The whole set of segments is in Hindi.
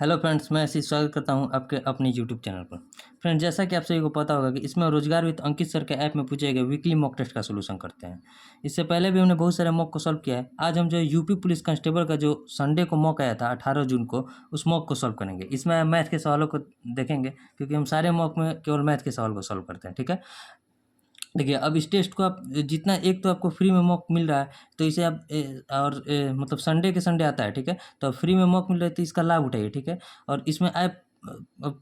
हेलो फ्रेंड्स, मैं ऐसे स्वागत करता हूं आपके अपने यूट्यूब चैनल पर। फ्रेंड्स, जैसा कि आप सभी को पता होगा कि इसमें रोजगार विद अंकित सर के ऐप में पूछे गए वीकली मॉक टेस्ट का सोल्यूशन करते हैं। इससे पहले भी हमने बहुत सारे मॉक को सॉल्व किया है। आज हम जो यूपी पुलिस कांस्टेबल का जो संडे को मॉक आया था 18 जून को, उस मॉक को सॉल्व करेंगे। इसमें मैथ के सवालों को देखेंगे, क्योंकि हम सारे मॉक में केवल मैथ के सवाल को सॉल्व करते हैं। ठीक है, देखिए, अब इस टेस्ट को आप जितना, एक तो आपको फ्री में मॉक मिल रहा है, तो इसे आप मतलब संडे के संडे आता है। ठीक है, तो अब फ्री में मॉक मिल रहा है तो इसका लाभ उठाइए। ठीक है, और इसमें आप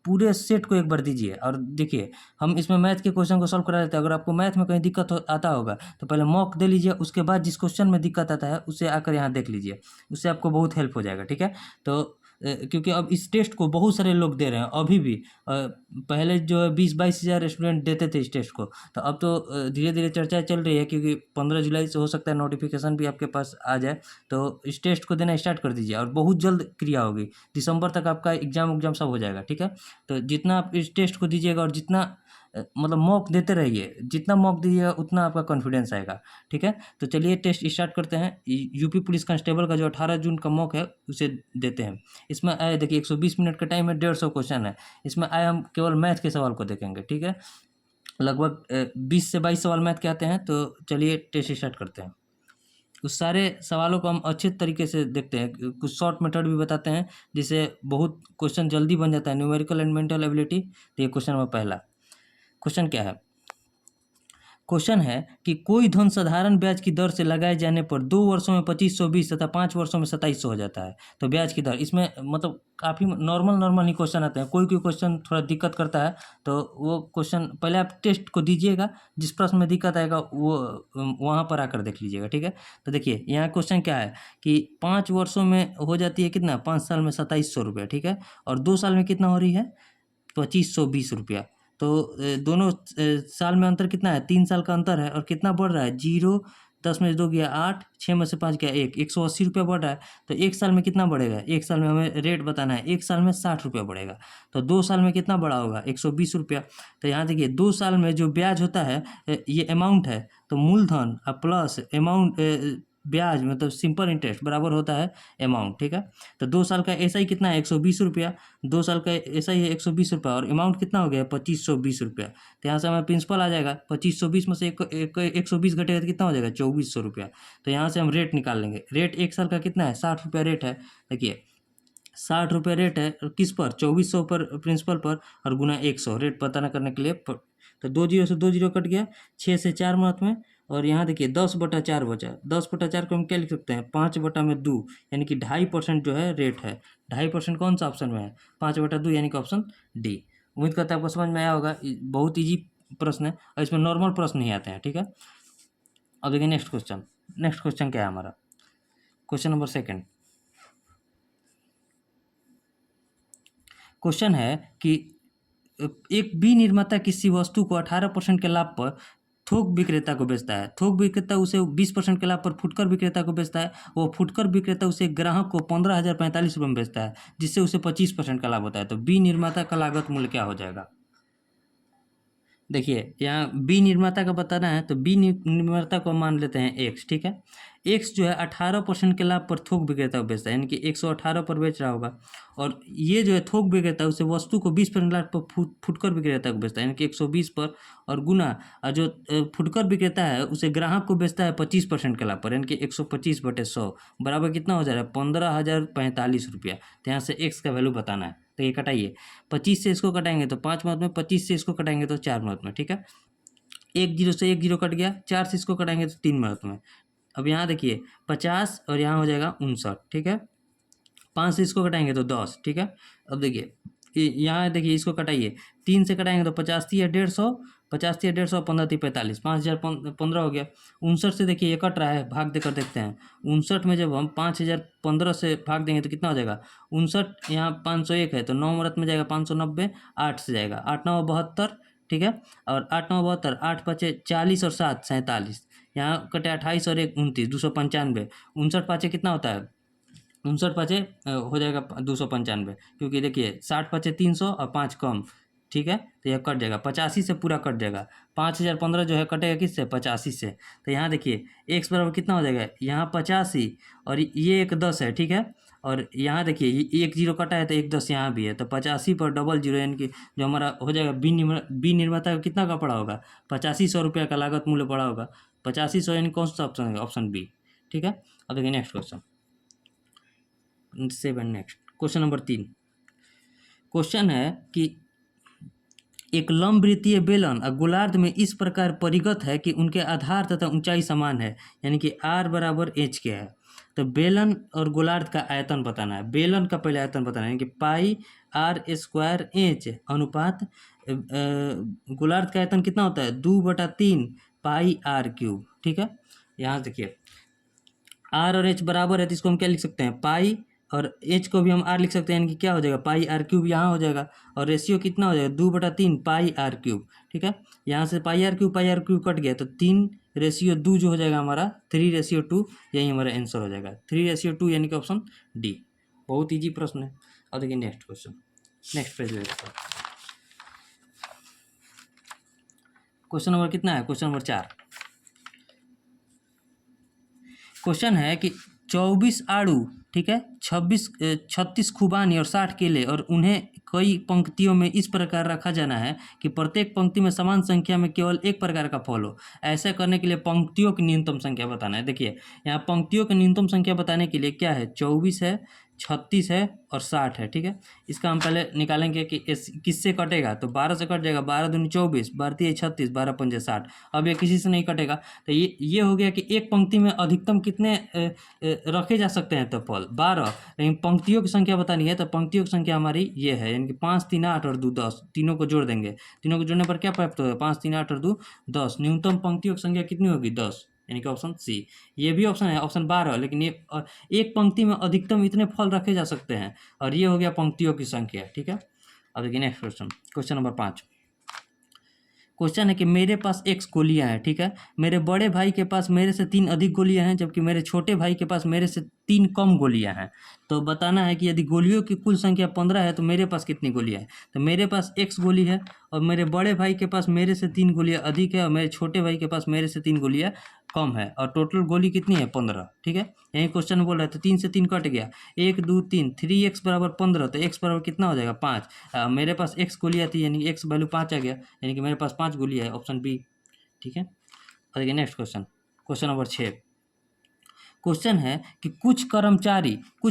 पूरे सेट को एक बार दीजिए। और देखिए, हम इसमें मैथ के क्वेश्चन को सॉल्व करा देते हैं। अगर आपको मैथ में कहीं दिक्कत आता होगा तो पहले मॉक दे लीजिए, उसके बाद जिस क्वेश्चन में दिक्कत आता है उसे आकर यहाँ देख लीजिए। उससे आपको बहुत हेल्प हो जाएगा। ठीक है, तो क्योंकि अब इस टेस्ट को बहुत सारे लोग दे रहे हैं अभी भी। पहले जो है 20-22 हज़ार स्टूडेंट देते थे इस टेस्ट को, तो अब तो धीरे धीरे चर्चा चल रही है, क्योंकि 15 जुलाई से हो सकता है नोटिफिकेशन भी आपके पास आ जाए। तो इस टेस्ट को देना स्टार्ट कर दीजिए और बहुत जल्द क्रिया होगी। दिसंबर तक आपका एग्जाम सब हो जाएगा। ठीक है, तो जितना आप इस टेस्ट को दीजिएगा और जितना मतलब मॉक देते रहिए, जितना मॉक दीजिएगा उतना आपका कॉन्फिडेंस आएगा। ठीक है, तो चलिए टेस्ट स्टार्ट करते हैं। यूपी पुलिस कांस्टेबल का जो 18 जून का मॉक है उसे देते हैं। इसमें आए, देखिए, 120 मिनट का टाइम है, 150 क्वेश्चन है। इसमें आए हम केवल मैथ के सवाल को देखेंगे। ठीक है, लगभग 20 से 22 सवाल मैथ के आते हैं। तो चलिए टेस्ट स्टार्ट करते हैं। उस सारे सवालों को हम अच्छे तरीके से देखते हैं, कुछ शॉर्ट मेथड भी बताते हैं, जिससे बहुत क्वेश्चन जल्दी बन जाता है। Numerical and mental ability. तो ये क्वेश्चन नंबर पहला। क्वेश्चन क्या है? क्वेश्चन है कि कोई धन साधारण ब्याज की दर से लगाए जाने पर 2 वर्षों में 2520 तथा 5 वर्षों में 2700 हो जाता है। तो ब्याज की दर, इसमें मतलब काफ़ी नॉर्मल ही क्वेश्चन आते हैं। कोई क्वेश्चन थोड़ा दिक्कत करता है, तो वो क्वेश्चन पहले आप टेस्ट को दीजिएगा, जिस प्रश्न में दिक्कत आएगा वो वहाँ पर आकर देख लीजिएगा। ठीक है, तो देखिए यहाँ क्वेश्चन क्या है कि 5 वर्षों में हो जाती है कितना, 5 साल में 2700 रुपये। ठीक है, और 2 साल में कितना हो रही है, 2520 रुपया। तो दोनों साल में अंतर कितना है, 3 साल का अंतर है। और कितना बढ़ रहा है, 0, 10 में से 2 गया 8, 6 में से 5 गया 1, 180 रुपया बढ़ रहा है। तो एक साल में कितना बढ़ेगा, एक साल में हमें रेट बताना है। एक साल में 60 रुपया बढ़ेगा। तो 2 साल में कितना बढ़ा होगा, 120 रुपया। तो यहाँ देखिए, 2 साल में जो ब्याज होता है, ये अमाउंट है, तो मूलधन प्लस अमाउंट, ब्याज मतलब सिंपल इंटरेस्ट बराबर होता है अमाउंट। ठीक है, तो 2 साल का ऐसा ही कितना है, 120 रुपया। 2 साल का ऐसा ही है 120 रुपया, और अमाउंट कितना हो गया, 2520 रुपया। तो यहाँ से हमें प्रिंसिपल आ जाएगा। 2520 में से 120 घटेगा तो कितना हो जाएगा, 2400 रुपया। तो यहाँ से हम रेट निकाल लेंगे। रेट एक साल का कितना है, 60 रुपया रेट है। देखिए, 60 रुपया रेट है, और किस पर, 2400 पर प्रिंसिपल पर, और गुना 100 रेट पता न करने के लिए तो 2 जीरो से 2 जीरो कट गया, 6 से 4 मार्क में। और यहाँ देखिए 10/4 बचा। 10/4 को हम क्या लिख सकते हैं, 5/2, यानी कि 2.5% जो है रेट है। 2.5% कौन सा ऑप्शन में है, 5/2, यानी कि ऑप्शन डी। उम्मीद करता है आपको समझ में आया होगा। बहुत ईजी प्रश्न है, और इसमें नॉर्मल प्रश्न नहीं आते हैं। ठीक है, अब देखिए नेक्स्ट क्वेश्चन। नेक्स्ट क्वेश्चन क्या है हमारा, क्वेश्चन नंबर सेकंड। क्वेश्चन है कि एक विनिर्माता किसी वस्तु को 18% के लाभ पर थोक विक्रेता को बेचता है। थोक विक्रेता उसे 20% के लाभ पर फुटकर विक्रेता को बेचता है। वो फुटकर विक्रेता उसे ग्राहक को 15,045 रुपये में बेचता है, जिससे उसे 25% का लाभ होता है। तो विनिर्माता का लागत मूल्य क्या हो जाएगा? देखिए, यहाँ बी निर्माता का बताना है, तो बी निर्माता को मान लेते हैं एक्स। ठीक है, एक्स जो है 18% के लाभ पर थोक विक्रेता को बेचता है, यानी कि 118 पर बेच रहा होगा। और ये जो है थोक विक्रेता उसे वस्तु को 20% लाभ पर फुटकर विक्रेता को बेचता है, यानी कि 120 पर, और गुना, और जो फुटकर विक्रेता है उसे ग्राहक को बेचता है 25% के लाभ पर, यानी कि 125/100 बराबर कितना हो जा रहा है, 15,045 रुपया। तो यहाँ से एक्स का वैल्यू बताना है। तो ये कटाइए, 25 से इसको कटाएंगे तो 5 मार्क में, 25 से इसको कटाएंगे तो 4 मार्क में। ठीक है, 1 जीरो से 1 जीरो कट गया, 4 से इसको कटाएंगे तो 3 मार्क में। अब यहाँ देखिए 50, और यहाँ हो जाएगा 59। ठीक है, 5 से इसको कटाएंगे तो 10। ठीक है, अब देखिए यहाँ देखिए इसको कटाइए, 3 से कटाएंगे तो 50 या 150, 50 या 150, 15 45, 5,015 हो गया। 59 से देखिए ये कट रहा है, भाग देकर देखते हैं। 59 में जब हम 5,015 से भाग देंगे तो कितना हो जाएगा, 59 यहाँ 501 है, तो 9 मरत में जाएगा 590, 8 से जाएगा, 8 9 72। ठीक है, और 8 9 72, 8 5 40, और 7 47, यहाँ कटे 28 और 1 29, 295। 59 पाँचे कितना होता है, 59 पाँचे हो जाएगा 295, क्योंकि देखिए 60 पाँचे 300 और 5 कम। ठीक है, तो यह कट जाएगा, 85 से पूरा कट जाएगा। 5,015 जो है कटेगा किससे, 85 से। तो यहाँ देखिए एक्स बराबर कितना हो जाएगा, यहाँ 85, और ये एक 10 है। ठीक है, और यहाँ देखिए ये एक जीरो कटा है तो एक 10 यहाँ भी है, तो 85 पर डबल जीरो, यानी कि जो हमारा हो जाएगा बी निर्माता का कितना का पड़ा होगा, 8500 का लागत मूल्य पड़ा होगा, 8500, यानी कौन सा ऑप्शन है, ऑप्शन बी। ठीक है, अब देखिए next question 7। Next question number 3। Question है कि एक लंबवृत्तीय बेलन और गोलार्ध में इस प्रकार परिगत है कि उनके आधार तथा ऊंचाई समान है, यानी कि आर बराबर एच क्या है। तो बेलन और गोलार्ध का आयतन बताना है। बेलन का पहले आयतन बताना है, यानी कि पाई आर स्क्वायर एच अनुपात गोलार्ध का आयतन कितना होता है, 2/3 पाई आर क्यूब। ठीक है, यहाँ देखिए आर और एच बराबर है, तो इसको हम क्या लिख सकते हैं, पाई, और एच को भी हम आर लिख सकते हैं, यानी कि क्या हो जाएगा, पाई आर क्यूब यहाँ हो जाएगा, और रेशियो कितना हो जाएगा, 2/3 पाई आर क्यूब। ठीक है, यहाँ से पाई आर क्यूब कट गया, तो 3:2 जो हो जाएगा हमारा 3:2, यही हमारा आंसर हो जाएगा 3:2, यानी कि ऑप्शन डी। बहुत ईजी प्रश्न है। और देखिए नेक्स्ट क्वेश्चन, नेक्स्ट पेज ले लेते हैं। क्वेश्चन नंबर कितना है, क्वेश्चन नंबर 4। क्वेश्चन है कि 24 आड़ू, ठीक है, 36 खुबानी और 60 केले, और उन्हें कई पंक्तियों में इस प्रकार रखा जाना है कि प्रत्येक पंक्ति में समान संख्या में केवल एक प्रकार का फल हो। ऐसा करने के लिए पंक्तियों की न्यूनतम संख्या बताना है। देखिए यहाँ पंक्तियों की न्यूनतम संख्या बताने के लिए क्या है, 24 है, 36 है और 60 है। ठीक है, इसका हम पहले निकालेंगे कि किससे कटेगा, तो 12 से कट जाएगा, 12 दूनी 24, 12 36, 12 पंजे 60। अब ये किसी से नहीं कटेगा, तो ये हो गया कि एक पंक्ति में अधिकतम कितने रखे जा सकते हैं, तो फल 12। लेकिन पंक्तियों की संख्या बतानी है, तो पंक्तियों की संख्या हमारी ये है, यानी कि 5, 3, 8 और 2, 10। तीनों को जोड़ देंगे, तीनों को जोड़ने पर क्या प्राप्त होगा, 5, 3, 8 और 2, 10। न्यूनतम पंक्तियों की संख्या कितनी होगी, 10, यानी कि ऑप्शन सी। ये भी ऑप्शन है, ऑप्शन 12, लेकिन ये एक पंक्ति में अधिकतम इतने फल रखे जा सकते हैं, और ये हो गया पंक्तियों की संख्या। ठीक है, अब देखिए next question, question number 5। Question है कि मेरे पास x गोलियां हैं, ठीक है, मेरे बड़े भाई के पास मेरे से 3 अधिक गोलियां हैं, जबकि मेरे छोटे भाई के पास मेरे से 3 कम गोलियां हैं। तो बताना है कि यदि गोलियों की कुल संख्या 15 है तो मेरे पास कितनी गोलियां हैं। तो मेरे पास x गोली है, और मेरे बड़े भाई के पास मेरे से 3 गोलियां अधिक है, और मेरे छोटे भाई के पास मेरे से 3 गोलियां कम है, और टोटल गोली कितनी है, 15। ठीक है, यही क्वेश्चन बोल रहा है, तो 3 से 3 कट गया, 1, 2, 3, 3x बराबर 15, तो x बराबर कितना हो जाएगा, 5। मेरे पास x गोलियां थी, यानी कि x वैल्यू 5 आ गया, यानी कि मेरे पास 5 गोलियां है, ऑप्शन बी। ठीक है, और देखिए next question, question number 6। Question है कि कुछ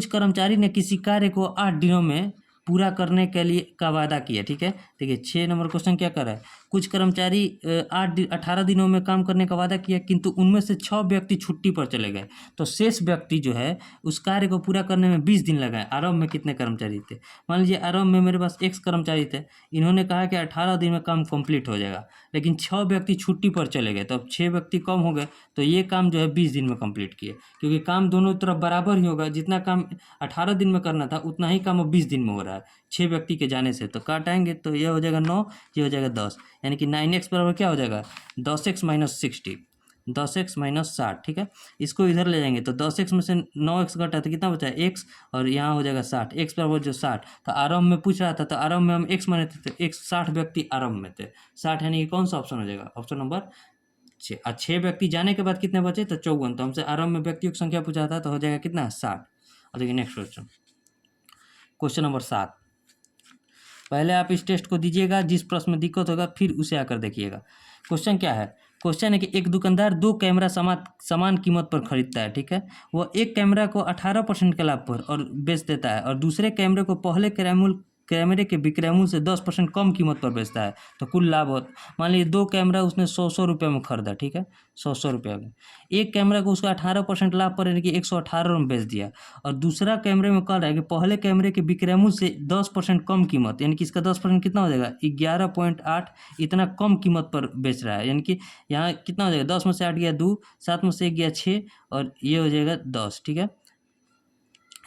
कर्मचारी ने किसी कार्य को 8 दिनों में पूरा करने के लिए का वादा किया। ठीक है, देखिए 6 नंबर क्वेश्चन क्या कर रहा है, कुछ कर्मचारी 18 दिनों में काम करने का वादा किया, किंतु उनमें से 6 व्यक्ति छुट्टी पर चले गए, तो शेष व्यक्ति जो है उस कार्य को पूरा करने में 20 दिन लगाए। आरंभ में कितने कर्मचारी थे, मान लीजिए आरंभ में मेरे पास x कर्मचारी थे, इन्होंने कहा कि 18 दिन में काम कंप्लीट हो जाएगा, लेकिन 6 व्यक्ति छुट्टी पर चले गए, तो अब 6 व्यक्ति कम हो गए, तो ये काम जो है 20 दिन में कंप्लीट किए, क्योंकि काम दोनों तरफ बराबर ही होगा, जितना काम 18 दिन में करना था उतना ही काम अब 20 दिन में हो रहा है 6 व्यक्ति के जाने से। तो काटाएंगे तो ये हो जाएगा 9, ये हो जाएगा 10, यानी कि 9x बराबर क्या हो जाएगा, 10x माइनस 60, 10x माइनस 60। ठीक है, इसको इधर ले जाएंगे तो 10x में से 9x घटा तो कितना बचा है, x, और यहाँ हो जाएगा 60, x बराबर जो 60। तो आरंभ में पूछ रहा था, तो आरंभ में हम x माने थे, तो x 60 व्यक्ति आरंभ में थे, 60, यानी कि कौन सा ऑप्शन हो जाएगा, ऑप्शन नंबर 6। और 6 व्यक्ति जाने के बाद कितने बचे, तो 54। तो हमसे आरंभ में व्यक्तियों की संख्या पूछा था, तो हो जाएगा कितना, 60। और देखिए नेक्स्ट क्वेश्चन, क्वेश्चन नंबर 7। पहले आप इस टेस्ट को दीजिएगा, जिस प्रश्न में दिक्कत होगा फिर उसे आकर देखिएगा। क्वेश्चन क्या है, क्वेश्चन है कि एक दुकानदार 2 कैमरा समान कीमत पर खरीदता है। ठीक है, वो एक कैमरा को 18% के लाभ पर और बेच देता है, और दूसरे कैमरे को पहले कैमरे के विक्रय मूल्य से 10% कम कीमत पर बेचता है, तो कुल लाभ हो, मान लीजिए 2 कैमरा उसने 100 रुपये में खरीदा। ठीक है, 100 रुपये में एक कैमरा को उसका 18% लाभ पर, यानी कि 118 में बेच दिया, और दूसरा कैमरे में कह रहा है कि पहले कैमरे के विक्रय मूल्य से 10% कम कीमत, यानी कि इसका 10% कितना हो जाएगा, 11.8, इतना कम कीमत पर बेच रहा है, यानी कि यहाँ कितना हो जाएगा, 10 में से 8 गया 2, 7 में से 1 गया 6, और ये हो जाएगा 10। ठीक है,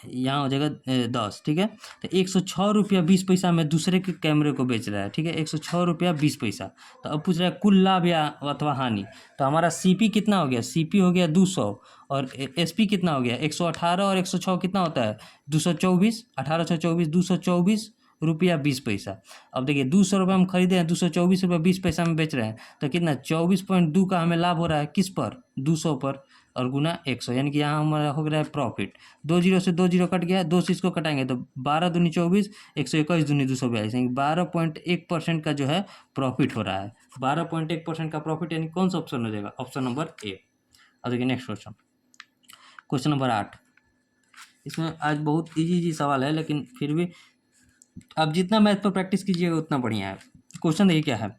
यहाँ हो जाएगा 10। ठीक है, तो 106 रुपया 20 पैसा में दूसरे के कैमरे को बेच रहा है। ठीक है, 106 रुपया 20 पैसा। तो अब पूछ रहा है कुल लाभ या अथवा हानि, तो हमारा सीपी कितना हो गया, सीपी हो गया 200, और एसपी कितना हो गया 118, और 106 कितना होता है 224, 18 6 24, 224 रुपया 20 पैसा। अब देखिए 200 रुपये हम खरीदे हैं, 224 रुपया 20 पैसा में बेच रहे हैं, तो कितना 24.2 का हमें लाभ हो रहा है, किस पर, 200 पर। और गुना 100, यानी कि यहाँ हमारा हो गया प्रॉफिट। 2 जीरो से 2 जीरो कट गया, 2 से इसको कटाएंगे तो 12 दूनी 24, 121 दूनी 242, यानी 12.1% का जो है प्रॉफिट हो रहा है। 12.1% का प्रॉफिट, यानी कौन सा ऑप्शन हो जाएगा? Option number A. अब देखिए नेक्स्ट क्वेश्चन, क्वेश्चन नंबर 8। इसमें आज बहुत इजी सवाल है, लेकिन फिर भी आप जितना मैथ पर प्रैक्टिस कीजिएगा उतना बढ़िया है। क्वेश्चन देखिए क्या है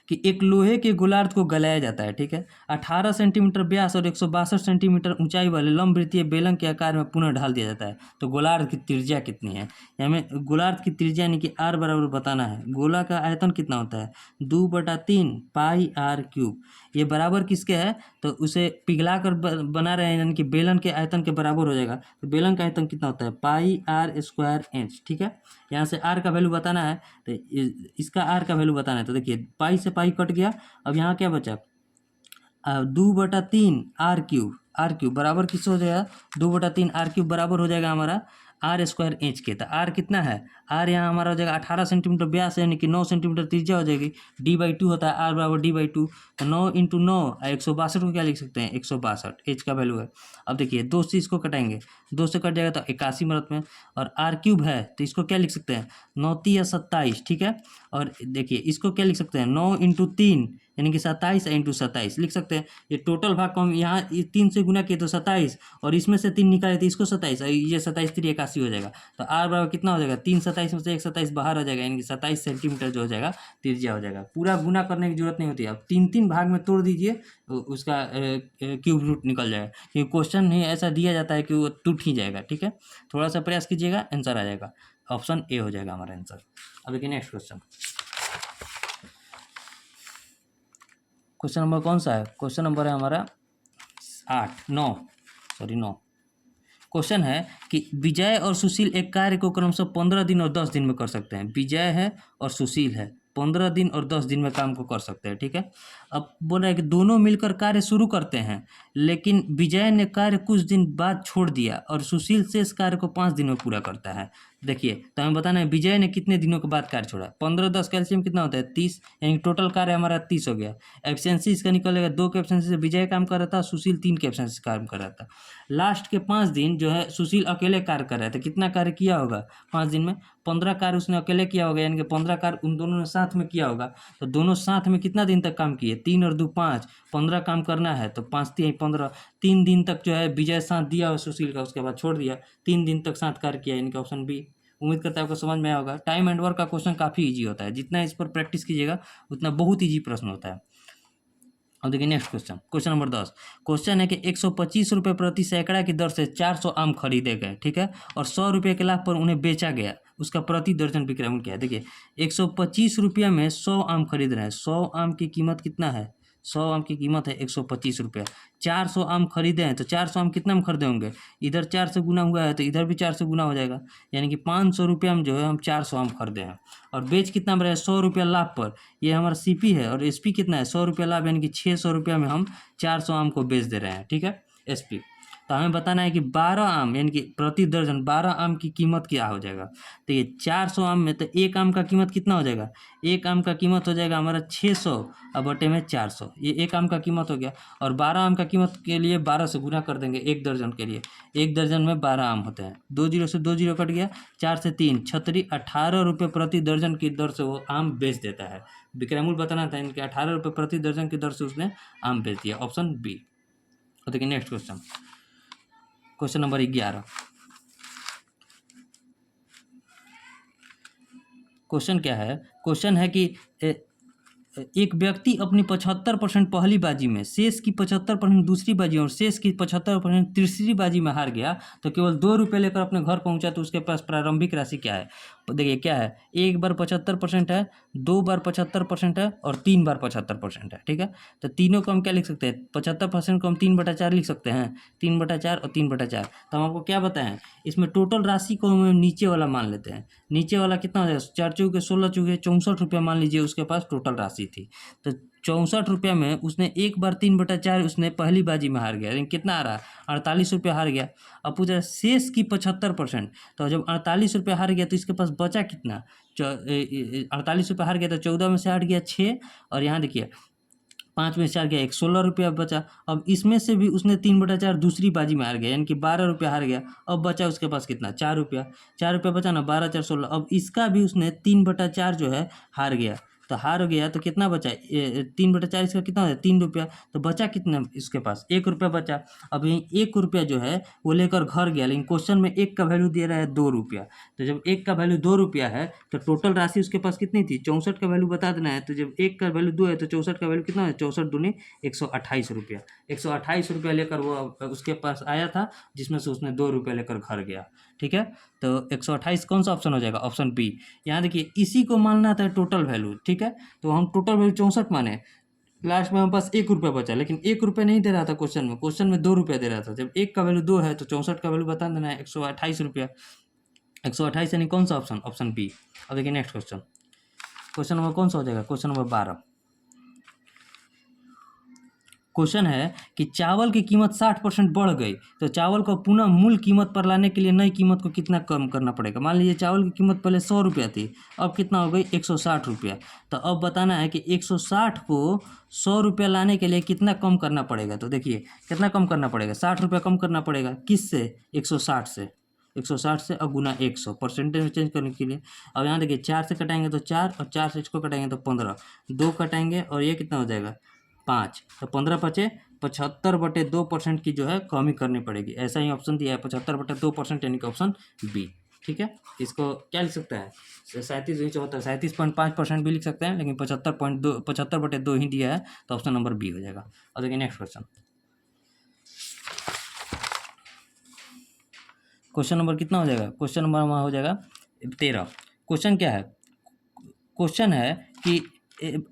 कि एक लोहे के गोलार्ध को गलाया जाता है, ठीक है। 18 सेंटीमीटर व्यास और 162 सेंटीमीटर ऊंचाई वाले लंबवृत्तीय बेलन के आकार में पुनः ढाल दिया जाता है, तो गोलार्ध की त्रिज्या कितनी है? हमें गोलार्ध की त्रिज्या यानी कि आर बराबर बताना है। गोला का आयतन कितना होता है? 2/3 पाई आर क्यूब। ये बराबर किसके है? तो उसे पिघला कर बना रहे हैं, यानी कि बेलन के आयतन के बराबर हो जाएगा। तो बेलन का आयतन कितना होता है? पाई आर स्क्वायर इंच, ठीक है। यहाँ से आर का वैल्यू बताना है, तो इसका आर का वैल्यू बताना है। तो देखिए पाई से पाई कट गया, अब यहाँ क्या बचा? 2/3 आर क्यूब। आर क्यूब बराबर किससे हो जाएगा? 2/3 आर क्यूब बराबर हो जाएगा हमारा आर स्क्वायर इंच के। तो आर कितना है? आर यहाँ हमारा हो जाएगा 18 सेंटीमीटर व्यास, यानी कि 9 सेंटीमीटर त्रिज्या हो जाएगी। d/2 होता है आर बराबर d/2, तो 9 × 9 162 को क्या लिख सकते हैं? 162 एच का वैल्यू है। अब देखिए 2 से इसको कटाएंगे, 2 से कट जाएगा तो 81 मिनट में, और आर क्यूब है तो इसको क्या लिख सकते हैं? 9 × 27, ठीक है। और देखिए इसको क्या लिख सकते हैं? 9 × 3 यानी कि 27 × 27 लिख सकते हैं। ये टोटल भाग को हम यहाँ 3 से गुना किए तो 27, और इसमें से 3 निकाले तो इसको 27, और ये 27 3 81 हो जाएगा। तो आर बराबर कितना हो जाएगा? 3 27 में से 1 27 बाहर आ जाएगा, यानी कि 27 सेंटीमीटर जो हो जाएगा त्रिज्या हो जाएगा। पूरा गुना करने की जरूरत नहीं होती है, आप 3 भाग में तोड़ दीजिए, उसका क्यूब रूट निकल जाएगा, क्योंकि क्वेश्चन ही ऐसा दिया जाता है कि वो टूट ही जाएगा, ठीक है। थोड़ा सा प्रयास कीजिएगा, आंसर आ जाएगा। ऑप्शन ए हो जाएगा हमारा आंसर। अब देखिए नेक्स्ट क्वेश्चन, क्वेश्चन नंबर कौन सा है? क्वेश्चन नंबर है हमारा 9। क्वेश्चन है कि विजय और सुशील एक कार्य को क्रमशः 15 दिन और 10 दिन में कर सकते हैं। विजय है और सुशील है, 15 दिन और 10 दिन में काम को कर सकते हैं, ठीक है। अब बोल रहा है कि दोनों मिलकर कार्य शुरू करते हैं, लेकिन विजय ने कार्य कुछ दिन बाद छोड़ दिया और सुशील शेष कार्य को 5 दिन में पूरा करता है। देखिए तो हमें बताना है विजय ने कितने दिनों के बाद कार्य छोड़ा। 15 10 कैल्शियम कितना होता है? 30, यानी टोटल कार्य हमारा 30 हो गया। एफिशिएंसी इसका निकलेगा, 2 के एफिशिएंसी से विजय काम कर रहा था, सुशील 3 के एफिशिएंसी से काम कर रहा था। लास्ट के 5 दिन जो है सुशील अकेले कार्य कर रहा था। कितना कार्य किया होगा 5 दिन में? 15 कार्य उसने अकेले किया होगा, यानी कि 15 कार्य उन दोनों ने साथ में किया होगा। तो दोनों साथ में कितना दिन तक काम किए? 3 और 2 5, 15 काम करना है तो 5 3 15, 3 दिन तक जो है विजय साथ दिया और सुशील का, उसके बाद छोड़ दिया। 3 दिन तक साथ कार्य किया, यानी कि ऑप्शन बी। उम्मीद करता है आपको समझ में आया होगा। टाइम एंड वर्क का क्वेश्चन काफ़ी इजी होता है, जितना इस पर प्रैक्टिस कीजिएगा उतना बहुत इजी प्रश्न होता है। अब देखिए next question, question number 10। Question है कि 125 रुपये प्रति सैकड़ा की दर से 400 आम खरीदे गए, ठीक है, और 100 रुपये के लाभ पर उन्हें बेचा गया। उसका प्रति दर्जन विक्रय मूल्य क्या है? देखिए 125 रुपये में 100 आम खरीद रहे हैं। 100 आम की कीमत कितना है? 100 आम की कीमत है 125 रुपये। 400 आम खरीदे हैं, तो 400 आम कितना में खरीदे होंगे? इधर 4 से गुना हुआ है तो इधर भी 4 से गुना हो जाएगा, यानी कि 500 रुपये में जो है हम 400 आम खरीदे हैं। और बेच कितना में रहे? 100 रुपया लाभ पर। ये हमारा सीपी है, और एसपी कितना है? 100 रुपया लाभ, यानी कि 600 रुपया में हम 400 आम को बेच दे रहे हैं, ठीक है, एसपी। तो हमें बताना है कि 12 आम, यानी कि प्रति दर्जन 12 आम की कीमत क्या हो जाएगा। तो ये 400 आम में तो एक आम का कीमत कितना हो जाएगा? एक आम का कीमत हो जाएगा हमारा 600 और बटे में 400, ये एक आम का कीमत हो गया। और 12 आम का कीमत के लिए 12 से गुना कर देंगे एक दर्जन के लिए। एक दर्जन में 12 आम होते हैं। 2 जीरो से 2 जीरो कट गया, 4 से 3 छतरी 18 रुपये प्रति दर्जन की दर से वो आम बेच देता है। विक्रय मूल्य बताना था इनके, 18 रुपये प्रति दर्जन की दर से उसने आम बेच दिया, ऑप्शन बी। और देखिए next question, question number 11। Question क्या है? क्वेश्चन है कि एक व्यक्ति अपनी 75% पहली बाजी में, शेष की 75% दूसरी बाजी और शेष की 75% तीसरी बाजी में हार गया, तो केवल 2 रुपये लेकर अपने घर पहुंचा, तो उसके पास प्रारंभिक राशि क्या है? देखिए क्या है, एक बार 75% है, 2 बार 75% है, और 3 बार 75% है, ठीक है। तो तीनों को हम क्या लिख सकते हैं? 75% को हम 3/4 लिख सकते हैं, 3/4 और 3/4। तो हम आपको क्या बताएं, इसमें टोटल राशि को हम नीचे वाला मान लेते हैं। नीचे वाला कितना हो जाएगा? 4 चौके 16 चौके 64 रुपया मान लीजिए उसके पास टोटल राशि थी। तो 64 रुपया में उसने एक बार 3/4 उसने पहली बाजी में हार गया, लेकिन कितना आ रहा? 48 रुपया हार गया। अब पूछ रहा है शेष की 75%, तो जब 48 रुपया हार गया तो इसके पास बचा कितना? 48 रुपया हार गया तो 14 में से हट गया 6, और यहाँ देखिए 5 में 4 गया, एक 16 रुपया बचा। अब इसमें से भी उसने 3/4 दूसरी बाजी में हार गया, यानी कि 12 रुपया हार गया। अब बचा उसके पास कितना, 4 रुपया। 4 रुपया बचा ना, 12 4 16। अब इसका भी उसने 3/4 जो है हार गया, तो हार गया तो कितना बचा, 3/4 इसका कितना हो, 3 रुपया। तो बचा कितना इसके पास, 1 रुपया बचा। अब यही 1 रुपया जो है वो लेकर घर गया, लेकिन क्वेश्चन में 1 का वैल्यू दे रहा है 2 रुपया। तो जब 1 का वैल्यू 2 रुपया है तो टोटल राशि उसके पास कितनी थी, 64 का वैल्यू बता देना है। तो जब 1 का वैल्यू 2 है तो 64 का वैल्यू कितना है, 64 दूनी 128 रुपया। 128 रुपया लेकर वो उसके पास आया था, जिसमें से उसने 2 रुपया लेकर घर गया। ठीक है, तो 128 कौन सा ऑप्शन हो जाएगा, ऑप्शन बी। यहाँ देखिए इसी को मानना था टोटल वैल्यू। ठीक है, तो हम टोटल वैल्यू 64 माने, लास्ट में हमारे पास 1 रुपया बचा, लेकिन 1 रुपया नहीं दे रहा था क्वेश्चन में 2 रुपया दे रहा था। जब 1 का वैल्यू 2 है तो 64 का वैल्यू बता देना है 128 रुपया। 128 यानी कौन सा ऑप्शन, ऑप्शन बी। अब देखिए नेक्स्ट क्वेश्चन, क्वेश्चन नंबर कौन सा हो जाएगा, क्वेश्चन नंबर 12। क्वेश्चन है कि चावल की कीमत 60% बढ़ गई, तो चावल को पुनः मूल कीमत पर लाने के लिए नई कीमत को कितना कम करना पड़ेगा। मान लीजिए चावल की कीमत पहले 100 रुपया थी, अब कितना हो गई, 160 रुपया। तो अब बताना है कि 160 को 100 रुपया लाने के लिए कितना कम करना पड़ेगा। तो देखिए कितना कम करना पड़ेगा, 60 रुपया कम करना पड़ेगा। किस से, 160 से। 160 से और गुना 100 परसेंटेज में चेंज करने के लिए। अब यहाँ देखिए 4 से कटाएंगे तो 4, और 4 से इसको कटाएंगे तो 15, 2 कटाएंगे और ये कितना हो जाएगा 5, तो 15 बचे 75/2% की जो है कमी करनी पड़ेगी। ऐसा ही ऑप्शन दिया है 75/2%, यानी कि ऑप्शन बी। ठीक है, इसको क्या लिख सकता है, 37.5% भी लिख सकते हैं, लेकिन 75/2 ही दिया है, तो ऑप्शन नंबर बी हो जाएगा। और देखिए नेक्स्ट क्वेश्चन, क्वेश्चन नंबर कितना हो जाएगा, क्वेश्चन नंबर हमारा हो जाएगा 13। क्वेश्चन क्या है, क्वेश्चन है कि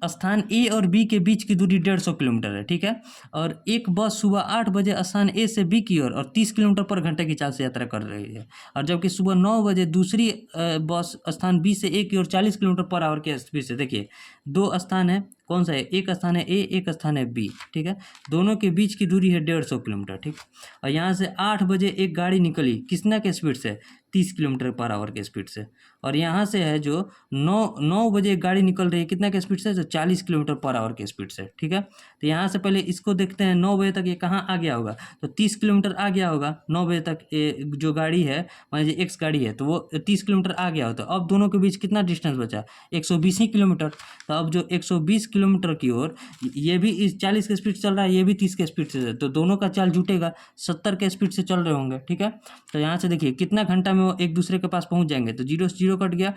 स्थान ए और बी के बीच की दूरी 150 किलोमीटर है। ठीक है, और एक बस सुबह 8 बजे स्थान ए से बी की ओर और 30 किलोमीटर पर घंटे की चाल से यात्रा कर रही है, और जबकि सुबह 9 बजे दूसरी बस स्थान बी से ए की ओर 40 किलोमीटर पर आवर के स्पीड से। देखिए दो स्थान है, कौन सा है, एक स्थान है ए, एक स्थान है बी। ठीक है, दोनों के बीच की दूरी है 150 किलोमीटर। ठीक, और यहाँ से 8 बजे एक गाड़ी निकली कितना के स्पीड से, 30 किलोमीटर पर आवर के स्पीड से। और यहाँ से है जो 9 बजे गाड़ी निकल रही है कितना के स्पीड से, तो 40 किलोमीटर पर आवर के स्पीड से। ठीक है, तो यहाँ से पहले इसको देखते हैं 9 बजे तक ये कहाँ आ गया होगा, तो 30 किलोमीटर आ गया होगा। 9 बजे तक जो गाड़ी है, मान लीजिए एक्स गाड़ी है, तो वो 30 किलोमीटर आ गया हो, तो अब दोनों के बीच कितना डिस्टेंस बचा, 120 ही किलोमीटर। तो अब जो 120 किलोमीटर की ओर ये भी इस 40 के स्पीड चल रहा है, ये भी 30 के स्पीड से, तो दोनों का चाल जुटेगा, 70 के स्पीड से चल रहे होंगे। ठीक है, तो यहाँ से देखिए कितना घंटा में वो एक दूसरे के पास पहुँच जाएंगे, तो 0 से 0 कट गया।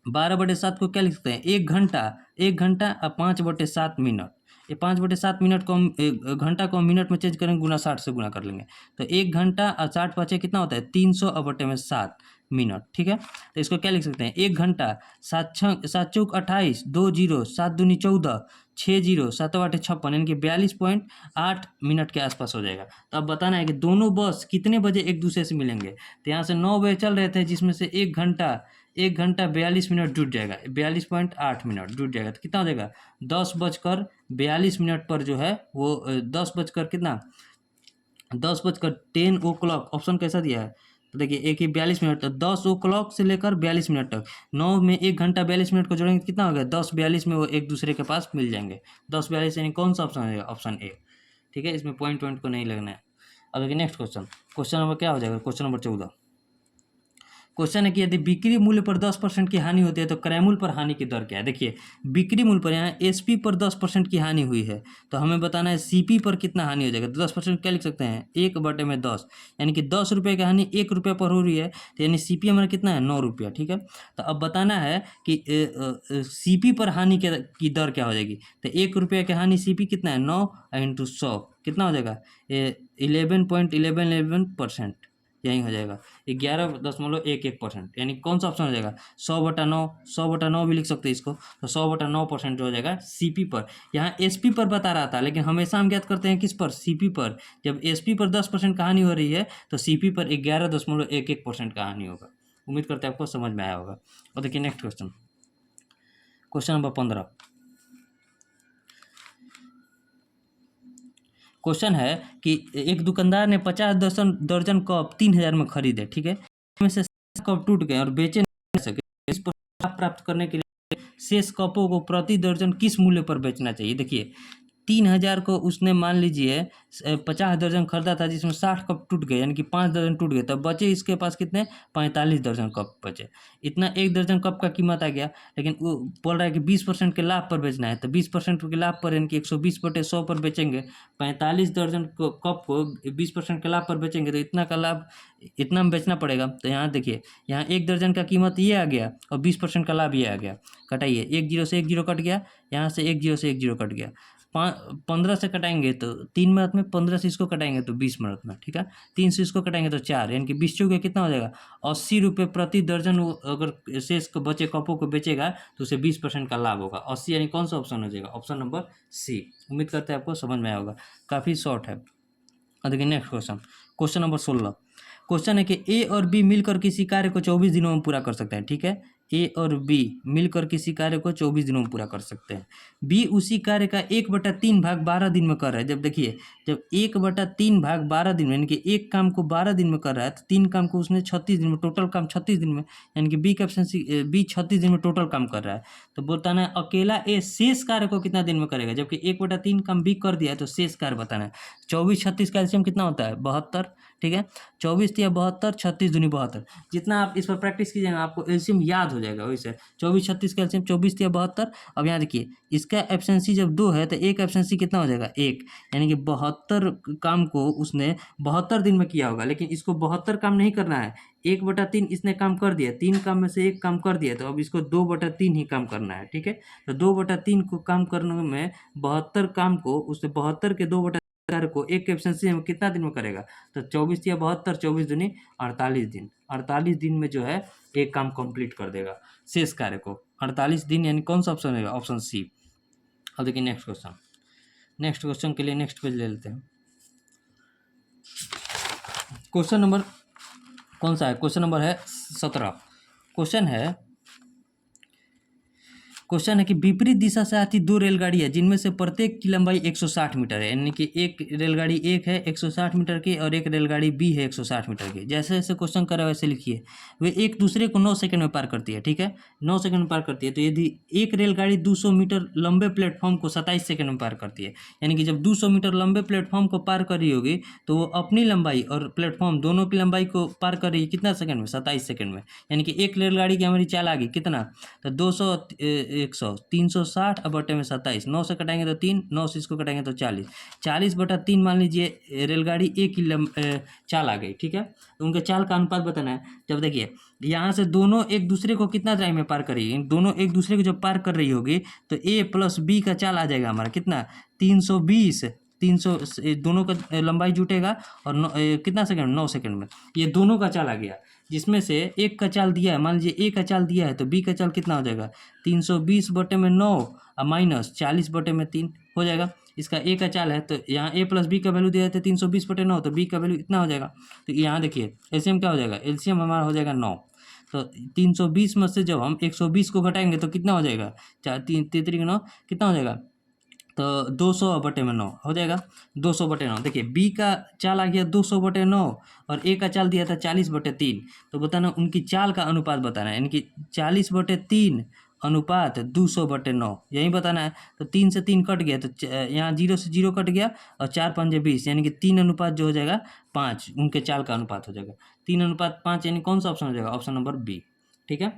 12/7 को क्या लिख सकते हैं, 1 घंटा और 5/7 मिनट। ये 5/7 मिनट को हम घंटा को हम मिनट में चेंज करेंगे, गुना 60 से गुना कर लेंगे, तो 1 घंटा और 60 बचे कितना होता है, 300/7 मिनट। ठीक है, तो इसको क्या लिख सकते हैं, 1 घंटा 7 चौक 28, 2 जीरो, 7 दूनी 14, 6 जीरो, 7 आठ 56, यानी कि 42.8 मिनट के आसपास हो जाएगा। तो अब बताना है कि दोनों बस कितने बजे एक दूसरे से मिलेंगे। तो यहाँ से 9 बजे चल रहे थे, जिसमें से 1 घंटा 42 मिनट जुट जाएगा, 42.8 मिनट जुट जाएगा, तो कितना हो जाएगा, 10:42 पर जो है वो 10 बजकर कितना, 10:10 ऑप्शन कैसा दिया है, तो देखिए 1 ही 42 मिनट, तो 10 से लेकर 42 मिनट तक, 9 में 1 घंटा 42 मिनट को जोड़ेंगे कितना हो गया, 10:42 में वो एक दूसरे के पास मिल जाएंगे। 10:42 यानी कौन सा ऑप्शन है, ऑप्शन ए। ठीक है, इसमें पॉइंट को नहीं लगना है। अब देखिए नेक्स्ट क्वेश्चन, क्वेश्चन नंबर क्या हो जाएगा, क्वेश्चन नंबर 14। क्वेश्चन है कि यदि बिक्री मूल्य पर 10% की हानि होती है तो क्रय मूल्य पर हानि की दर क्या है। देखिए बिक्री मूल्य पर यहाँ एसपी पर 10% की हानि हुई है, तो हमें बताना है सीपी पर कितना हानि हो जाएगा। तो 10% क्या लिख सकते हैं, 1/10, यानी कि 10 रुपये की हानि 1 रुपये पर हो रही है, तो यानी सीपी हमारा कितना है, 9 रुपया। ठीक है, तो अब बताना है कि सीपी पर हानि की दर क्या हो जाएगी। तो 1 रुपये की हानि सीपी कितना है, 9 × 100 कितना हो जाएगा, 11.1111%, यही हो जाएगा 11.11%, यानी कौन सा ऑप्शन हो जाएगा, 100/9। 100/9 भी लिख सकते हैं इसको, तो 100/9% जो हो जाएगा सीपी पर। यहाँ एसपी पर बता रहा था, लेकिन हमेशा हम ज्ञात करते हैं किस पर, सीपी पर। जब एसपी पर 10% का हानि हो रही है तो सीपी पर 11.11% का हानि होगा। उम्मीद करते हैं आपको समझ में आया होगा। और देखिए next question, question number 15। Question है कि एक दुकानदार ने 50 दर्जन कप 3,000 में खरीदे। ठीक है, इसमें से कप टूट गए और बेचे नहीं सके। इस पर लाभ प्राप्त करने के लिए शेष कपों को प्रति दर्जन किस मूल्य पर बेचना चाहिए। देखिए 3,000 को उसने मान लीजिए 50 दर्जन खरीदा था, जिसमें 60 कप टूट गए, यानी कि 5 दर्जन टूट गए, तब बचे इसके पास कितने 45 दर्जन कप बचे। इतना 1 दर्जन कप का कीमत आ गया, लेकिन वो बोल रहा है कि 20% के लाभ पर बेचना है, तो 20% के लाभ पर यानी कि 120/100 पर बेचेंगे। 45 दर्जन कप को 20% के लाभ पर बेचेंगे तो इतना का लाभ इतना में बेचना पड़ेगा। तो यहाँ देखिए, यहाँ 1 दर्जन का कीमत ये आ गया और 20% का लाभ ये आ गया। कटाइए, 1 0 से 1 0 कट गया, यहाँ से 1 0 से 1 0 कट गया। 15 से कटाएंगे तो 3 मिनट में, 15 से इसको कटाएंगे तो 20 मिनट में, ठीक है। 3 से इसको कटाएंगे तो 4, यानी कि 20 चौके कितना हो जाएगा 80 रुपये प्रति दर्जन। वो अगर शेष को बचे कपों को बेचेगा तो उसे 20% का लाभ होगा। 80 यानी कौन सा ऑप्शन हो जाएगा, ऑप्शन नंबर सी। उम्मीद करते हैं आपको समझ में आया होगा, काफ़ी शॉर्ट है। और देखिए next question, question number 16। Question है कि ए और बी मिलकर किसी कार्य को 24 दिनों में पूरा कर सकते हैं, ठीक है। ए और बी मिलकर किसी कार्य को 24 दिनों में पूरा कर सकते हैं। बी उसी कार्य का 1/3 भाग 12 दिन में कर रहा है। जब देखिए, जब 1/3 भाग 12 दिन में, यानी कि एक काम को 12 दिन में कर रहा है, तो 3 काम को उसने 36 दिन में, टोटल काम 36 दिन में, यानी कि बी का एफिशिएंसी, बी 36 दिन में टोटल काम कर रहा है। तो बताना है अकेला ए शेष कार्य को कितना दिन में करेगा, जबकि 1/3 काम बी कर दिया है, तो शेष कार्य बताना है। 24 36 का एलसीएम कितना होता है 72, ठीक है। 24 या 72, 36 दूनी 72। जितना आप इस पर प्रैक्टिस कीजिएगा आपको एलसीएम याद हो जाएगा। वैसे 24 36 का एलसीएम 24 या 72। अब यहाँ देखिए, इसका एफिशिएंसी जब 2 है तो एक एफिशिएंसी कितना हो जाएगा 1, यानी कि 72 काम को उसने 72 दिन में किया होगा। लेकिन इसको 72 काम नहीं करना है, 1/3 इसने काम कर दिया, 3 काम में से 1 काम कर दिया, तो अब इसको 2/3 ही काम करना है, ठीक है। तो 2/3 को काम करने में 72 काम को उसने 72 के 2/3 को एक एफिशिएंसी में कितना दिन में करेगा, तो 24 या 72, 24 दूनी 48 दिन। 48 दिन में जो है एक काम कंप्लीट कर देगा शेष कार्य को, 48 दिन, यानी कौन सा ऑप्शन रहेगा, ऑप्शन सी। अब देखिए नेक्स्ट क्वेश्चन, नेक्स्ट क्वेश्चन के लिए नेक्स्ट पेज ले लेते हैं। क्वेश्चन नंबर कौन सा है, क्वेश्चन नंबर है 17। क्वेश्चन है कि विपरीत दिशा से आती 2 रेलगाड़ी है, जिनमें से प्रत्येक की लंबाई 160 मीटर है, यानी कि एक रेलगाड़ी एक है 160 मीटर की और एक रेलगाड़ी बी है 160 मीटर की। जैसे जैसे क्वेश्चन करा वैसे लिखिए। वे एक दूसरे को 9 सेकंड में पार करती है, ठीक है, 9 सेकंड में पार करती है। तो यदि एक रेलगाड़ी 200 मीटर लंबे प्लेटफॉर्म को 27 सेकंड में पार करती है, यानी कि जब 200 मीटर लंबे प्लेटफॉर्म को पार कर रही होगी तो वो अपनी लंबाई और प्लेटफॉर्म दोनों की लंबाई को पार कर रही है कितना सेकंड में, 27 सेकंड में। यानी कि एक रेलगाड़ी की हमारी चाल आ गई कितना, तो 200 100 360 अब बटे में 27, 9 से कटाएंगे तो 3, 9 से इसको कटाएंगे तो 40, 40/3 मान लीजिए रेलगाड़ी एक ही चाल आ गई, ठीक है। तो उनके चाल का अनुपात बताना है। जब देखिए यहाँ से दोनों एक दूसरे को कितना टाइम में पार करेगी, दोनों एक दूसरे को जब पार कर रही होगी तो ए प्लस बी का चाल आ जाएगा हमारा कितना 320, 300 दोनों का लंबाई जुटेगा और कितना सेकंड 9 सेकंड में ये दोनों का चाल आ गया। जिसमें से एक का चाल दिया है, मान लीजिए ए का चाल दिया है तो बी का चाल कितना हो जाएगा 320/9 और माइनस 40/3 हो जाएगा। इसका ए का चाल है तो यहाँ ए प्लस बी का वैल्यू दिया है तो 320/9, तो बी का वैल्यू इतना हो जाएगा। तो यहाँ देखिए एलसीएम क्या हो जाएगा, एलसीएम हमारा हो जाएगा 9। तो 320 में से जब हम 120 को घटाएंगे तो कितना हो जाएगा 4 3 9 कितना हो जाएगा, तो 200/9 हो जाएगा। 200/9 देखिए बी का चाल आ गया 200/9 और ए का चाल दिया था 40/3। तो बताना उनकी चाल का अनुपात बताना है, यानी कि 40/3 अनुपात 200/9 यही बताना है। तो 3 से 3 कट गया तो यहाँ 0 से 0 कट गया और 4 5 20, यानी कि 3 अनुपात जो हो जाएगा 5 उनके चाल का अनुपात हो जाएगा। 3:5 यानी कौन सा ऑप्शन हो जाएगा, ऑप्शन नंबर बी, ठीक है।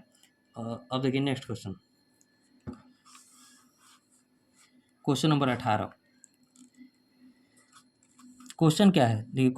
अब देखिए next question, question number 18। Question क्या है, देखिए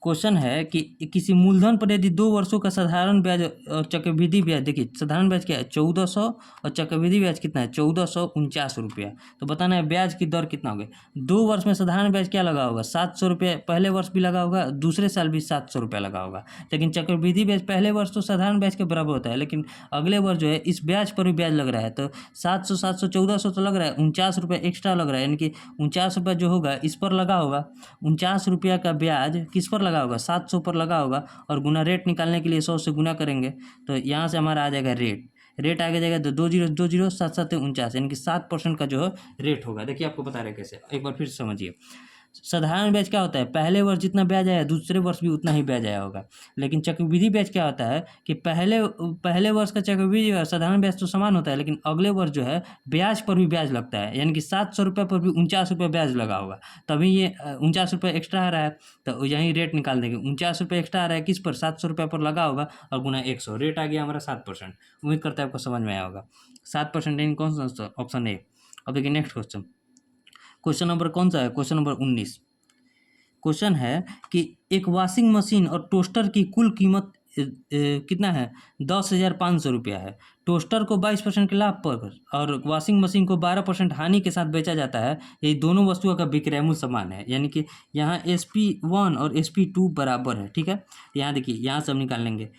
क्वेश्चन है कि किसी मूलधन पर यदि 2 वर्षों का साधारण ब्याज और चक्रवृद्धि ब्याज, देखिए साधारण ब्याज क्या है 1400 और चक्रवृद्धि ब्याज कितना है 1449 रुपया। तो बताना है ब्याज की दर कितना होगा। 2 वर्ष में साधारण ब्याज क्या लगा होगा 700 रुपये, पहले वर्ष भी लगा होगा, दूसरे साल भी 700 रुपया लगा होगा। लेकिन चक्रवृद्धि ब्याज पहले वर्ष तो साधारण ब्याज के बराबर होता है, लेकिन अगले वर्ष जो है इस ब्याज पर भी ब्याज लग रहा है। तो 700 700 1400 तो लग रहा है, 49 रुपये एक्स्ट्रा लग रहा है, यानी कि 49 रुपये जो होगा इस पर लगा होगा। 49 रुपया का ब्याज किस पर लगा होगा 700 पर लगा होगा, और गुना रेट निकालने के लिए 100 से गुना करेंगे तो यहाँ से हमारा आ जाएगा रेट आगे जाएगा तो 20 7 7 49, यानी कि 7% का जो है रेट होगा। देखिए आपको बता रहे कैसे, एक बार फिर समझिए। साधारण ब्याज क्या होता है, पहले वर्ष जितना ब्याज आया दूसरे वर्ष भी उतना ही ब्याज आया होगा। लेकिन चक्रवृद्धि ब्याज क्या होता है कि पहले वर्ष का चक्रवृद्धि और साधारण ब्याज तो समान होता है, लेकिन अगले वर्ष जो है ब्याज पर भी ब्याज लगता है, यानी कि 700 रुपये पर भी 49 रुपये ब्याज लगा होगा, तभी ये 49 रुपये एक्स्ट्रा आ रहा है। तो यहीं रेट निकाल देंगे, 49 रुपये एक्स्ट्रा आ रहा है किस पर, 700 रुपये पर लगा होगा और गुना 100, रेट आ गया हमारा 7%। उम्मीद करते हैं आपको समझ में आया होगा। 7% यानी कौन सा ऑप्शन है। अब देखिए नेक्स्ट क्वेश्चन, क्वेश्चन नंबर कौन सा है, क्वेश्चन नंबर 19। क्वेश्चन है कि एक वॉशिंग मशीन और टोस्टर की कुल कीमत कितना है, 10,500 रुपया है। टोस्टर को 22% के लाभ पर और वॉशिंग मशीन को 12% हानि के साथ बेचा जाता है। ये दोनों वस्तुओं का विक्रय मूल्य समान है, यानी कि यहाँ SP1 और SP2 बराबर है। ठीक है, यहाँ देखिए, यहाँ से हम निकाल लेंगे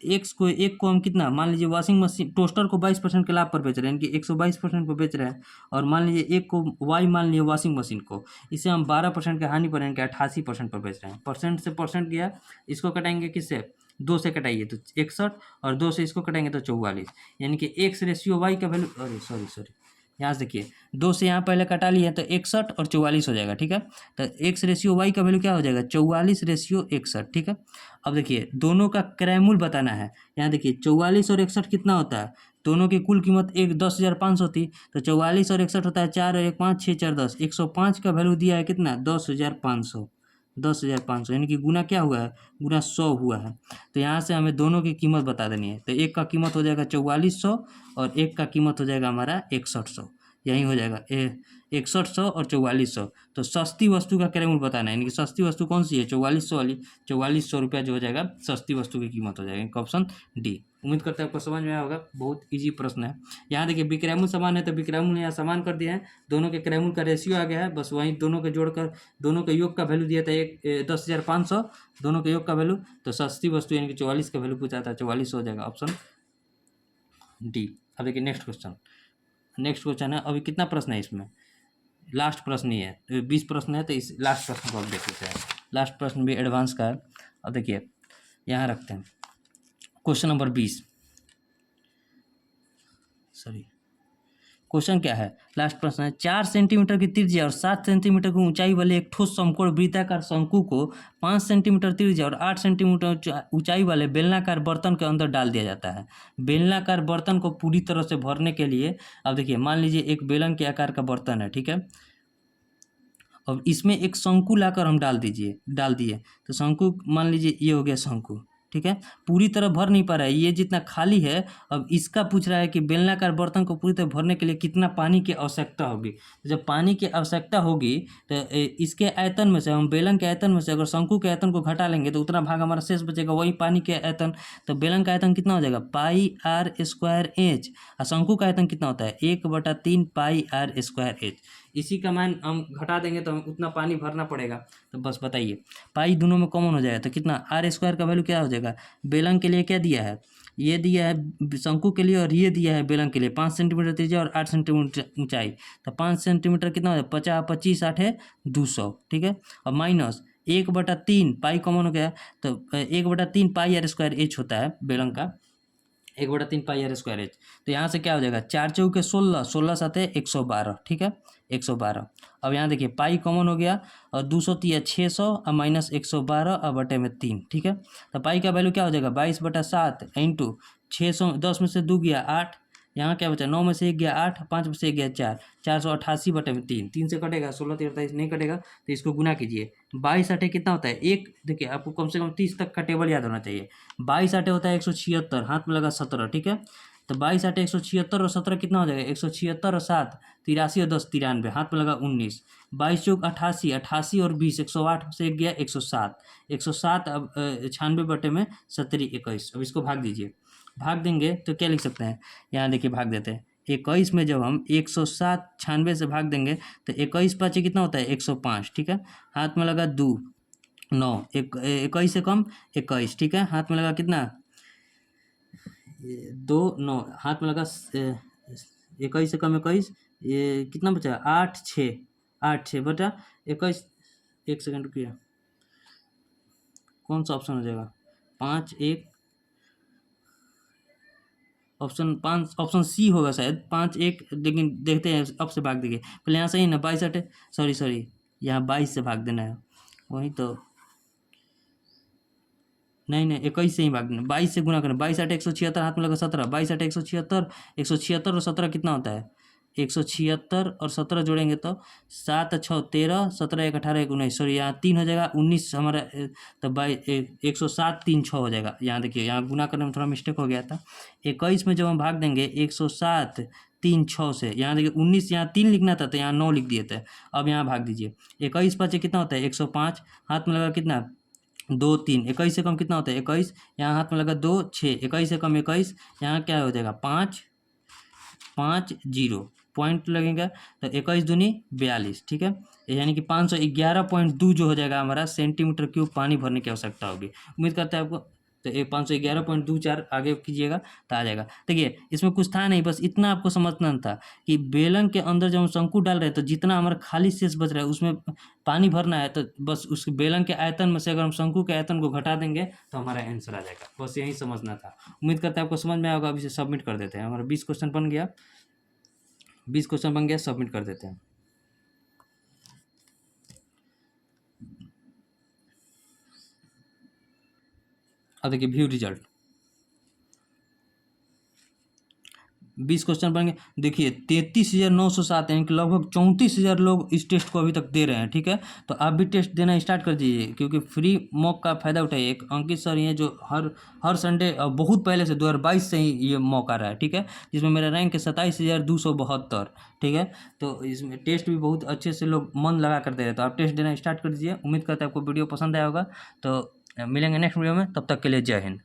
एक को हम कितना, मान लीजिए वॉशिंग मशीन टोस्टर को 22% के लाभ पर बेच रहे हैं, यानी कि 122% पर बेच रहे हैं, और मान लीजिए एक को वाई मान लीजिए वॉशिंग मशीन को, इसे हम 12% के हानि पर यानी कि 88% पर बेच रहे हैं। परसेंट से परसेंट गया, इसको कटाएंगे किससे, 2 से कटाइए तो 61, और 2 से इसको कटाएंगे तो 44, यानी कि X/Y का वैल्यू, अरे सॉरी यहाँ से देखिए, 2 से यहाँ पहले कटा लिए तो 61 और 44 हो जाएगा। ठीक है, तो X/Y का वैल्यू क्या हो जाएगा, 44/61। ठीक है, अब देखिए दोनों का क्रय मूल्य बताना है। यहाँ देखिए 44 और 61 कितना होता है, दोनों की कुल कीमत 10,500 थी, तो 44 और 61 होता है 4 और 1 5, 6 4 10, 105 का वैल्यू दिया है कितना, 10,500। 10,500 यानी कि गुना क्या हुआ है, गुना 100 हुआ है। तो यहाँ से हमें दोनों की कीमत बता देनी है। तो एक का कीमत हो जाएगा 4400 और एक का कीमत हो जाएगा हमारा 6100, यही हो जाएगा 6100 और 4400। तो सस्ती वस्तु का क्रय मूल्य बताना है, यानी कि सस्ती वस्तु कौन सी है, 4400 वाली, 4400 रुपया जो हो जाएगा सस्ती वस्तु की कीमत हो जाएगी। Option D. उम्मीद करते हैं आपको समझ में आया होगा, बहुत इजी प्रश्न है। यहाँ देखिए विक्रय मूल्य समान है तो विक्रय मूल्य यहाँ समान कर दिया है, दोनों के क्रय मूल्य का रेशियो आ गया है, बस वहीं दोनों के जोड़कर दोनों के योग का वैल्यू दिया था 10,500, दोनों के योग का वैल्यू, तो सस्ती वस्तु यानी कि 44 का वैल्यू पूछा था, 44 हो जाएगा ऑप्शन डी। अब देखिए नेक्स्ट क्वेश्चन है, अभी कितना प्रश्न है इसमें, लास्ट प्रश्न ही है, 20 प्रश्न है, तो इस लास्ट प्रश्न को आप देख लेते हैं। लास्ट प्रश्न भी एडवांस का है। अब देखिए यहाँ रखते हैं क्वेश्चन नंबर 20, क्वेश्चन क्या है, लास्ट प्रश्न है, 4 सेंटीमीटर की त्रिज्या और 7 सेंटीमीटर की ऊंचाई वाले एक ठोस समकोण वृत्ताकार शंकु को 5 सेंटीमीटर त्रिज्या और 8 सेंटीमीटर ऊंचाई वाले बेलनाकार बर्तन के अंदर डाल दिया जाता है। बेलनाकार बर्तन को पूरी तरह से भरने के लिए, अब देखिए मान लीजिए एक बेलन के आकार का बर्तन है, ठीक है, अब इसमें एक शंकु लाकर हम डाल दिए, तो शंकु मान लीजिए ये हो गया शंकु, ठीक है, पूरी तरह भर नहीं पा रहा है, ये जितना खाली है। अब इसका पूछ रहा है कि बेलनाकार बर्तन को पूरी तरह भरने के लिए कितना पानी की आवश्यकता होगी। जब पानी की आवश्यकता होगी तो इसके आयतन में से, हम बेलन के आयतन में से अगर शंकु के आयतन को घटा लेंगे तो उतना भाग हमारा शेष बचेगा, वही पानी के आयतन। तो बेलन का आयतन कितना हो जाएगा, πr²h, और शंकु का आयतन कितना होता है, 1/3 πr²h। इसी का मान हम घटा देंगे तो हमें उतना पानी भरना पड़ेगा। तो बस बताइए, पाई दोनों में कॉमन हो जाएगा तो कितना, r² का वैल्यू क्या हो जाएगा, बेलन के लिए क्या दिया है, ये दिया है शंकु के लिए और ये दिया है बेलन के लिए, 5 सेंटीमीटर त्रिज्या और 8 सेंटीमीटर ऊंचाई। तो 5 सेंटीमीटर कितना हो जाएगा, 50 25 8 है 200, ठीक है, और माइनस 1/3 पाई कॉमन हो गया, तो 1/3 πr²h होता है बेलन का, 1/3 πr²h। तो यहाँ से क्या हो जाएगा, 4 चौके 16, 16 साथे 112, ठीक है, 112। अब यहाँ देखिए पाई कॉमन हो गया और 200 तिया 600 और माइनस 112 और बटे में 3, ठीक है। तो पाई का वैल्यू क्या हो जाएगा, 22/7 इंटू 600, 10 में से 2 गया 8, यहाँ क्या बचा, 9 में से 1 गया 8, 5 में से 1 गया 4, 488 बटे में 3, 3 से कटेगा, 16 3 28 नहीं कटेगा, तो इसको गुना कीजिए। 22 8 कितना होता है, एक देखिए आपको कम से कम 30 तक का टेबल याद होना चाहिए। 22 8 होता है 176, हाथ में लगा 17, ठीक है। तो 22 8 176 और 17 कितना हो जाएगा, 176 और 7 83 और 10 93, हाथ में लगा 19, 22 चौक 88, 88 और 20 108 से 1 गया 107, 107 अब 96 बटे में 70 21। अब इसको भाग दीजिए, भाग देंगे तो क्या लिख सकते हैं, यहाँ देखिए भाग देते हैं, 21 में जब हम 107 96 से भाग देंगे तो 21 5 कितना होता है 105, ठीक है, हाथ में लगा 2 9, 21 से कम 21, ठीक है, हाथ में लगा कितना 2 9, हाथ में लगा 21 से कम 21, ये कितना बचा 8 6 बटा 21, 1 सेकंड रुकिए, कौन सा ऑप्शन हो जाएगा, 5 1, ऑप्शन सी होगा शायद, 5 1, लेकिन देखते हैं अब से भाग देंगे पहले, यहाँ सही ना 22 8, सॉरी यहाँ 22 से भाग देना है, वही तो नहीं 21 से ही भाग देना, 22 से गुना करना, 22 8 176, हाथ में लगा 17, 22 8 176, 176 और 17 कितना होता है 176 और 17 जोड़ेंगे तो 7 6 13, 17 1 18 1 19, सॉरी यहाँ 3 हो जाएगा, 19 हमारा तो 107 3 6 हो जाएगा। यहाँ देखिए यहाँ गुना करने में थोड़ा मिस्टेक हो गया था, 21 में जब हम भाग देंगे 107 3 6 से, यहाँ देखिए 19 यहाँ 3 लिखना था तो यहाँ 9 लिख दिए थे। अब यहाँ भाग दीजिए, 21 5 कितना होता है 105, हाथ में लगा कितना 2 3, 21 से कम कितना होता है 21, यहाँ हाथ में लगा 2 6, 21 से कम 21, यहाँ क्या हो जाएगा 5 5 0 पॉइंट लगेगा तो 21 दूनी 42, ठीक है, यानी कि 511.2 जो हो जाएगा हमारा सेंटीमीटर क्यूब पानी भरने की आवश्यकता होगी। उम्मीद करते हैं आपको, तो 511.24 आगे कीजिएगा तो आ जाएगा। देखिए इसमें कुछ था नहीं, बस इतना आपको समझना था कि बेलन के अंदर जब हम शंकु डाल रहे हैं तो जितना हमारा खाली शेष बच रहा है उसमें पानी भरना है, तो बस उस बेलन के आयतन में से अगर हम शंकु के आयतन को घटा देंगे तो हमारा आंसर आ जाएगा, बस यही समझना था। उम्मीद करते हैं आपको समझ में आया होगा। अब इसे सबमिट कर देते हैं, हमारा 20 क्वेश्चन बन गया, 20 क्वेश्चन बन गया, सबमिट कर देते हैं। अब देखिए व्यू रिजल्ट, 20 क्वेश्चन बन गए। देखिए 33,907 यानी कि लगभग 34,000 लोग इस टेस्ट को अभी तक दे रहे हैं, ठीक है। तो आप भी टेस्ट देना स्टार्ट कर दीजिए, क्योंकि फ्री मॉक का फायदा उठाइए। एक अंकित सर ये जो हर संडे बहुत पहले से 2022 से ही ये मौका रहा है, ठीक है, जिसमें मेरा रैंक है 27,272, ठीक है। तो इसमें टेस्ट भी बहुत अच्छे से लोग मन लगा कर दे रहे हैं, तो आप टेस्ट देना स्टार्ट कर दीजिए। उम्मीद करते हैं आपको वीडियो पसंद आया होगा, तो मिलेंगे नेक्स्ट वीडियो में, तब तक के लिए जय हिंद।